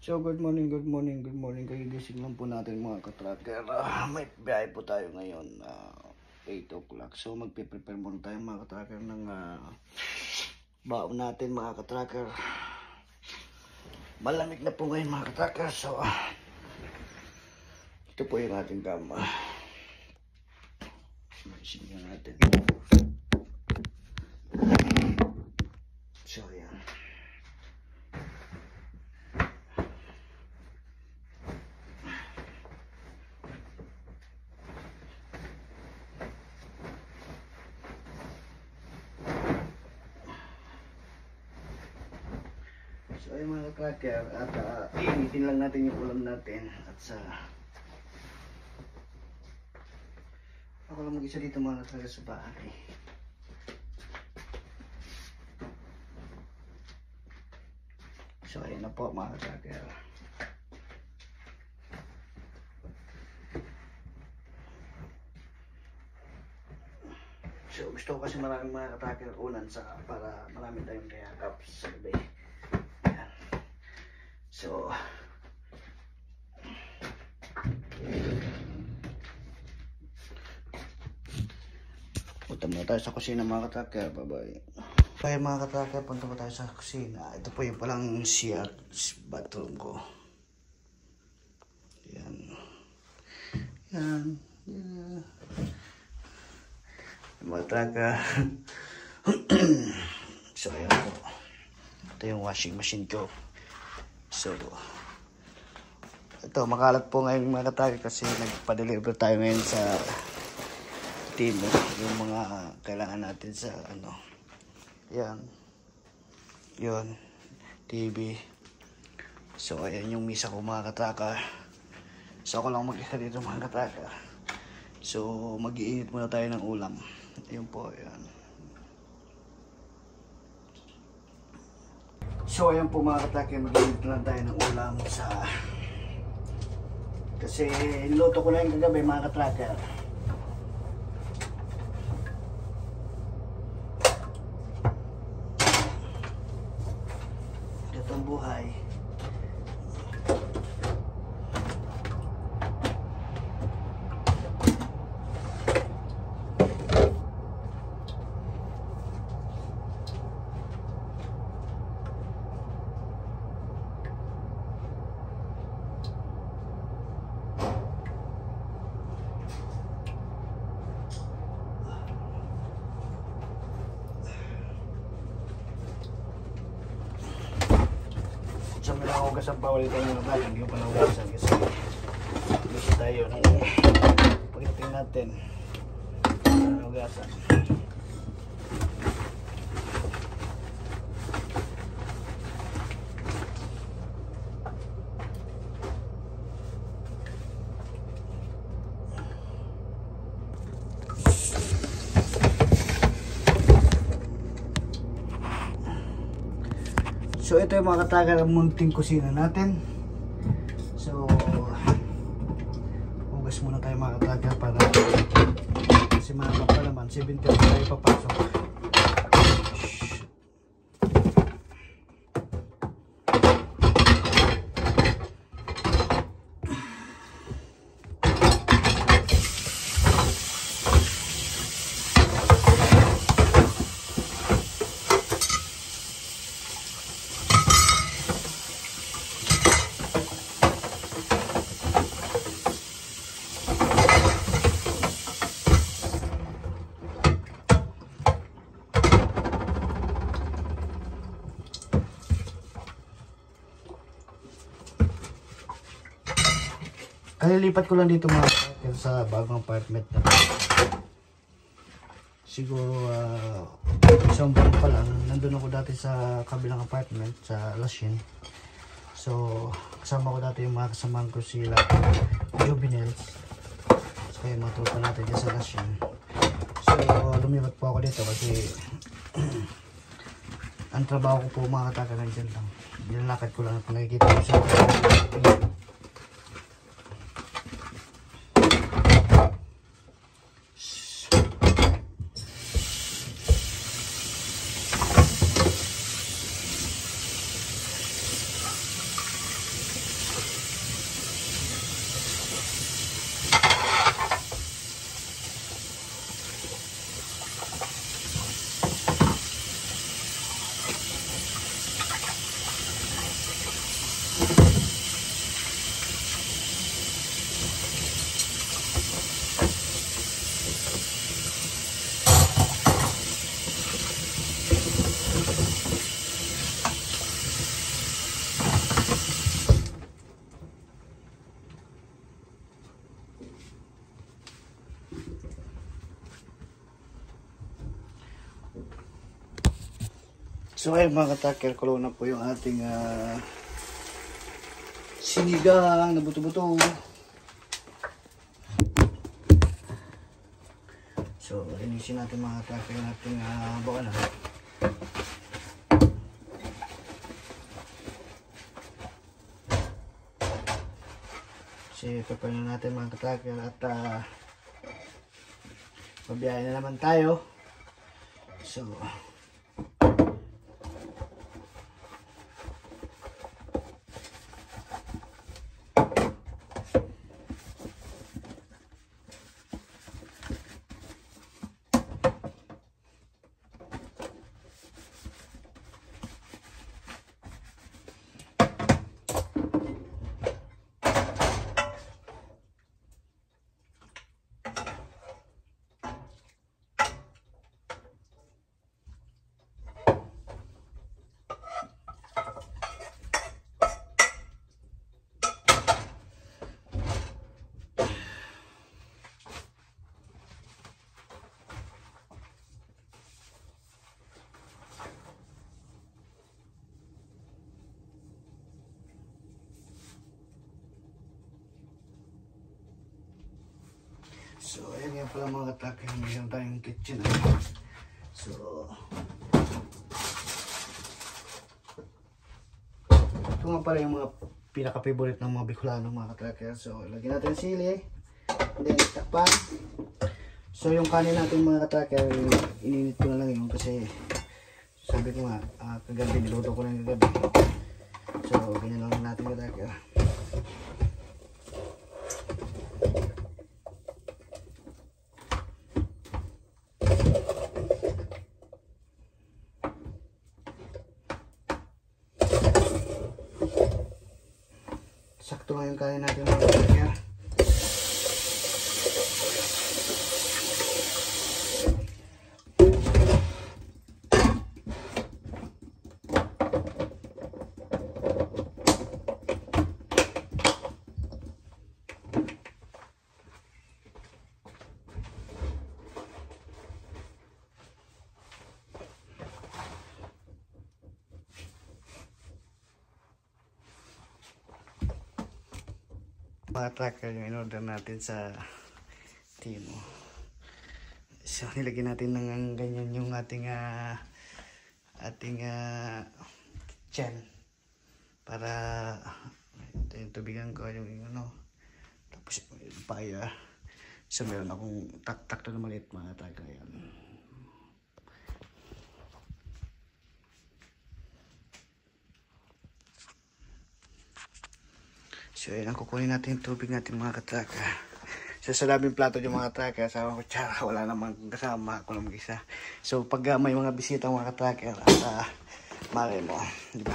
So good morning. Kagigising lang po natin mga katracker. May biyahe po tayo ngayon, 8 o'clock. So magpe-prepare muna tayo mga katracker ng baon natin mga katracker. Malamig na po ngayon mga katracker. So ito po yung ating kama. Maisingin natin. So yan. So ayun mga katracker, at iinitin lang natin yung ulam natin. At ako lang mag-isa dito mga katracker sa bahay. So ayun na po mga katracker. So gusto ko kasi maraming mga katracker unan para marami tayong kayakap sa gabi. So, punta muna tayo sa kusina mga katracker. Bye-bye. Kaya mga katracker, punta po tayo sa kusina. Ito po yung palang CR bathroom ko. Yan. Yan. Yan. Mga katracker. So, ayan po. Ito yung washing machine ko. So, ito, makalat po ngayon mga katracker kasi nagpa-deliver tayo ngayon sa team. Yung mga kailangan natin sa yan. Yun. TV. So, ayan yung misa ko mga katracker. So, ako lang mag-isa dito mga katracker. So, mag-iinit muna tayo ng ulam. Ayun po, ayan. So ayan po mga katracker, mag-init lang tayo ng ulam kasi niluto ko na yung kagabi mga katracker. Ito ang buhay. So may nakahugasan pa ulit tayo ng balang, hindi ko pa nahugasan kasi busy tayo ng pagdating natin nahugasan. So ito yung mga katracker ang munting kusina natin. So hugas muna tayo mga katracker para kasi mga pa naman 70 tayo papasok. Kalilipat ko lang dito mga katracker sa bagong apartment na siguro isang buwan pa lang. Nandun ako dati sa kabilang apartment sa Lashin. So kasama ko dati yung mga kasamahan ko sila Juvenils. So kaya mga tropa natin dyan sa Lashin. So lumipat po ako dito kasi ang trabaho ko po mga katracker dyan lang. Nilalakad ko lang at nakikita ko sa So ayun mga ka-tracker, kulo na po yung ating sinigang na buto-buto. So linisin natin mga ka-tracker yung ating baka na. Kasi prepare na natin mga ka-tracker at pabiyahe na naman tayo. So ayan nga pala mga ka-tracker, mayroon tayong kitchen. So ito nga pala yung mga pinaka-favorite ng mga Bicolano mga ka-tracker. So lagyan natin sili, and then takpan. So yung kanin natin mga ka-tracker, ininit ko na lang yun kasi sabi ko nga kagabi, niluto ko lang kagabi. So ganyan lang natin ka-tracker. Sakto nga yung kanin natin mga ka-tracker. Mga tracker yung in-order natin sa Timo. So nilagyan natin ng ganyan yung ating kitchen para ito yung tubigan ko yung ano, tapos yung paya. So meron akong tak-tak na maliit mga tracker yan. So yun ang kukunin natin yung tubig natin mga ka-tracker. So sa labing plato yung mga ka-tracker, sa kutsara, wala namang kasama, ako lang mag-isa. So pag may mga bisita mga ka-tracker, at mare mo, di ba?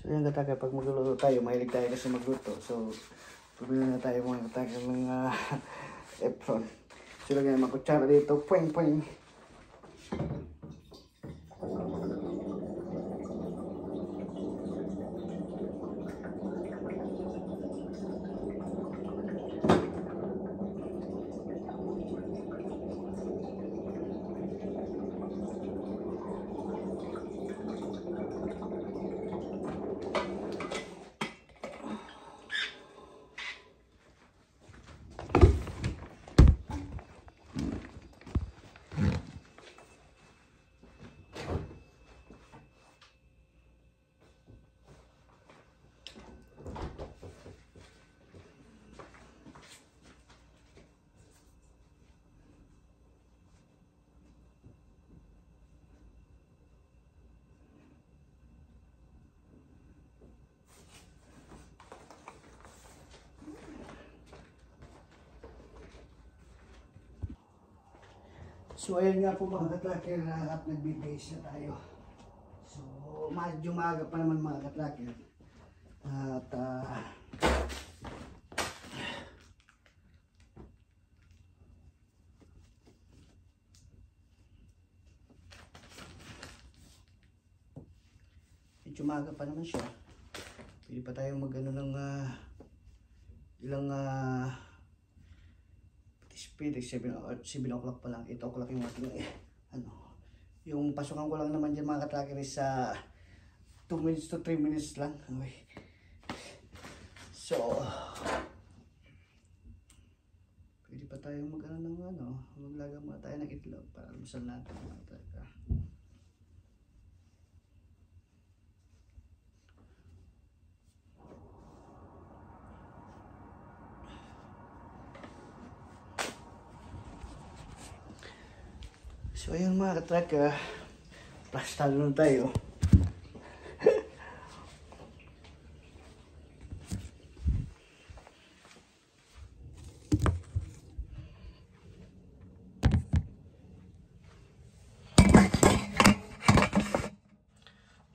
So yun ka-tracker, pag magluluto tayo, mahilig tayo kasi magluto. So pabili na tayo mga ka-tracker ng Efron. So lagyan naman kutsara dito, puwing puwing. So ayan nga po mga ka-tracker at nag-base na tayo. So medyo maaga pa naman mga ka-tracker. At medyo maaga pa naman siya. Pwede pa tayong mag-ano ng ilang speed 7 o'clock pa lang, 8 o'clock yung ating yung pasukan ko lang naman dyan mga katracker is sa 2 minutes to 3 minutes lang. Okay. So pwede pa tayong maglaga muna tayo ng itlog para almusal natin mga katracker. So ayun mga katracker, plastado na tayo.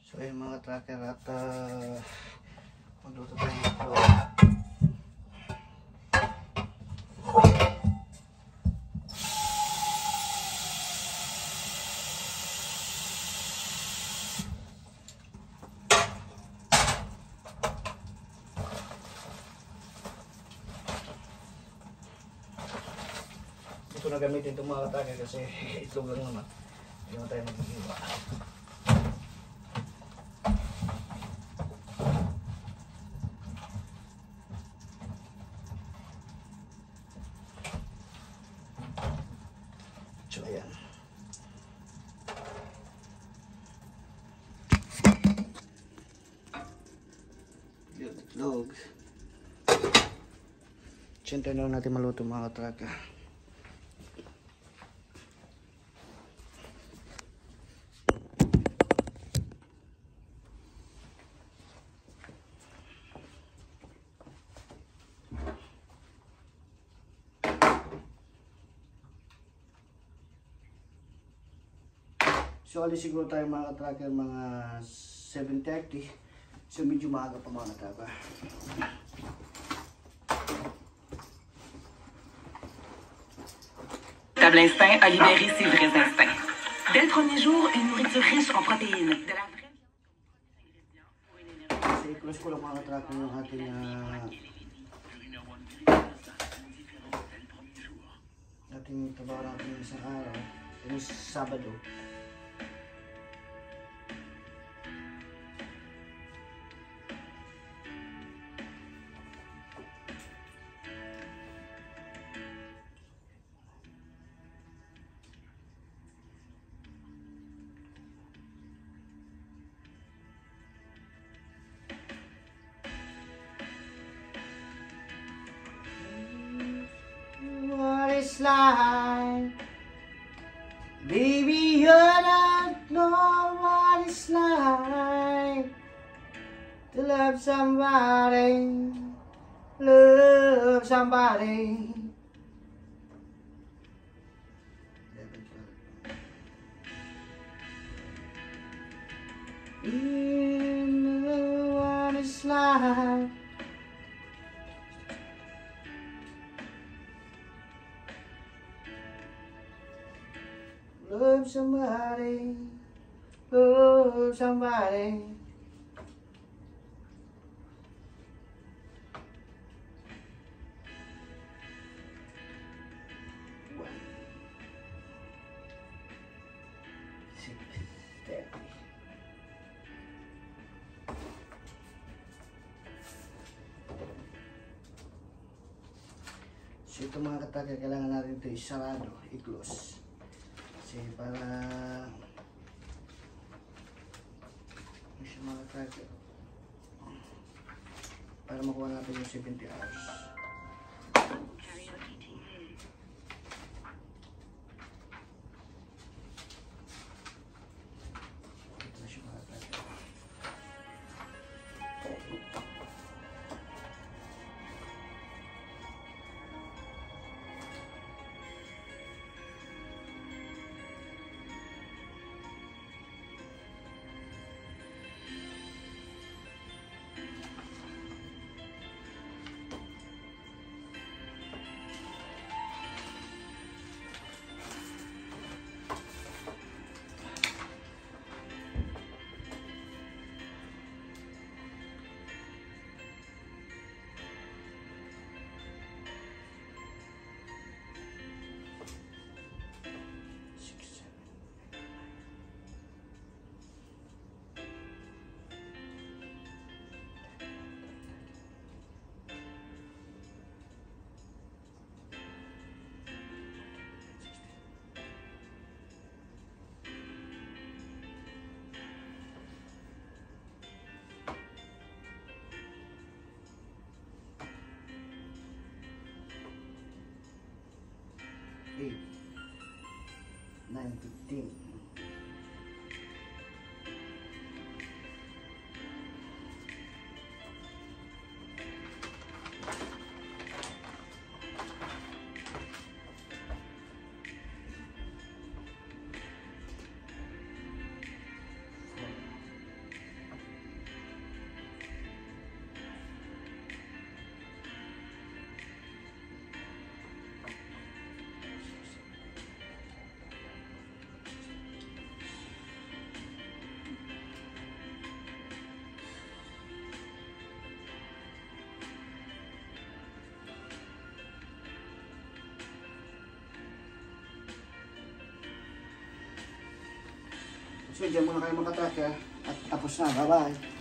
So ayun mga katracker, at magluto tayo nito. Ito na gamitin itong mga katracker kasi itlog lang naman. Hindi naman tayo maghihiwa. So ayan. Yung itlog. Siyempre na natin maluto mga katracker. So alis siguro tayo mga katracker mga 7:30. So medyo maaga pa mga katracker. Table Instinct a libéré ses vrais instincts. Dès le premier jour, une nourriture riche en protéines. De la vraie ingrédients pour une énergie. Kasi i-close ko lang mga katracker yung ating trabaho natin ng isang araw. Yung Sabado. Like, baby, you don't know what it's like to love somebody, love somebody. You know what it's like. Love somebody, love somebody. So ito mga katracker, kailangan natin ito isarado, i-close. Kasi para mga katracker, para makuha natin yung 70 hours. Ito na siya mga katracker. 8, 9:15. So, dyan muna kayo mga ka-tracker at tapos na. Bye-bye!